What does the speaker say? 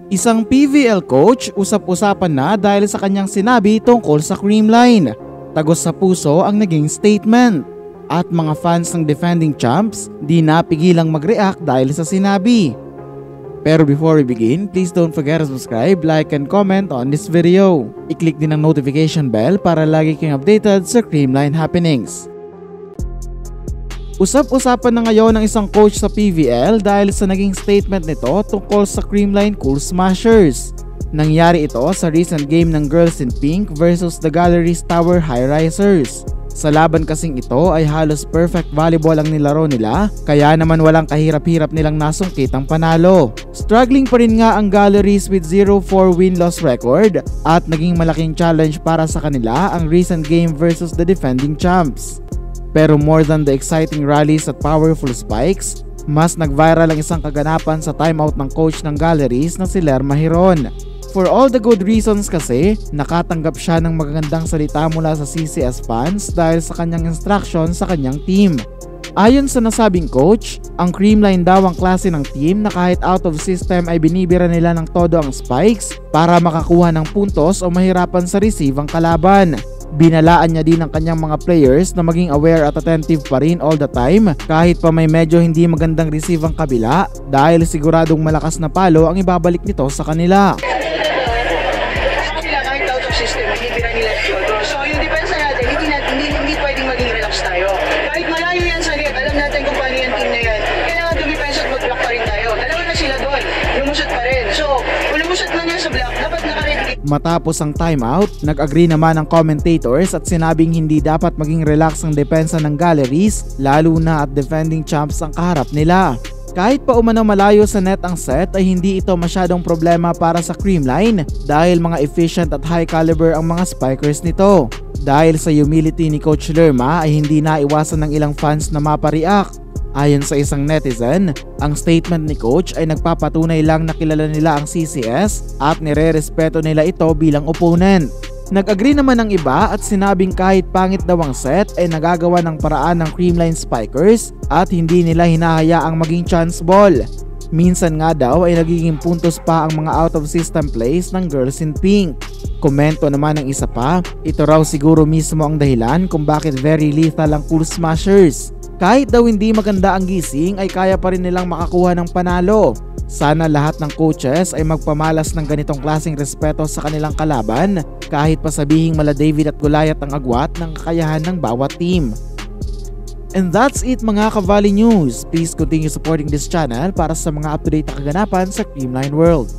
Isang PVL coach usap-usapan na dahil sa kanyang sinabi tungkol sa Creamline. Tagos sa puso ang naging statement. At mga fans ng defending champs di napigilang mag-react dahil sa sinabi. Pero before we begin, please don't forget to subscribe, like, and comment on this video. I-click din ang notification bell para lagi kayong updated sa Creamline happenings. Usap-usapan na ngayon ng isang coach sa PVL dahil sa naging statement nito tungkol sa Creamline Cool Smashers. Nangyari ito sa recent game ng Girls in Pink versus the Galleries Tower High Risers. Sa laban kasing ito ay halos perfect volleyball ang nilaro nila, kaya naman walang kahirap-hirap nilang nasungkit ang panalo. Struggling pa rin nga ang Galleries with 0-4 win-loss record at naging malaking challenge para sa kanila ang recent game versus the defending champs. Pero more than the exciting rallies at powerful spikes, mas nag-viral ang isang kaganapan sa timeout ng coach ng Galleries na si Lerma Hiron. For all the good reasons kasi, nakatanggap siya ng magagandang salita mula sa CCS fans dahil sa kanyang instruction sa kanyang team. Ayon sa nasabing coach, ang Creamline daw ang klase ng team na kahit out of system ay binibira nila ng todo ang spikes para makakuha ng puntos o mahirapan sa receive ang kalaban. Binalaan niya din ang kanyang mga players na maging aware at attentive pa rin all the time kahit pa may medyo hindi magandang receive ang kabila dahil siguradong malakas na palo ang ibabalik nito sa kanila. So yung depensa natin, hindi pwedeng maging relax tayo. Kahit malayo yan sa net, alam natin kung paano yung team na yan. Kailangan dumipensa at mag-block pa rin tayo. Dalawa na sila doon, lumusot pa rin. So kung lumusot na niya sa block, dapat naka-ready. Matapos ang timeout, nag-agree naman ang commentators at sinabing hindi dapat maging relax ang depensa ng Galleries, lalo na at defending champs ang kaharap nila. Kahit pa umano malayo sa net ang set ay hindi ito masyadong problema para sa Creamline dahil mga efficient at high caliber ang mga spikers nito. Dahil sa humility ni Coach Lerma ay hindi naiwasan ng ilang fans na mapareact. Ayon sa isang netizen, ang statement ni Coach ay nagpapatunay lang na kilala nila ang CCS at nire-respeto nila ito bilang opponent. Nag-agree naman ang iba at sinabing kahit pangit daw ang set ay nagagawa ng paraan ng Creamline Spikers at hindi nila hinahayaang maging chance ball. Minsan nga daw ay nagiging puntos pa ang mga out of system plays ng Girls in Pink. Komento naman ng isa pa, ito raw siguro mismo ang dahilan kung bakit very lethal ang Cool Smashers. Kahit daw hindi maganda ang gising ay kaya pa rin nilang makakuha ng panalo. Sana lahat ng coaches ay magpamalas ng ganitong klaseng respeto sa kanilang kalaban kahit pa sabihing mala David at Goliath ang agwat ng kakayahan ng bawat team. And that's it mga Ka-Volley News. Please continue supporting this channel para sa mga up-to-date na kaganapan sa Creamline World.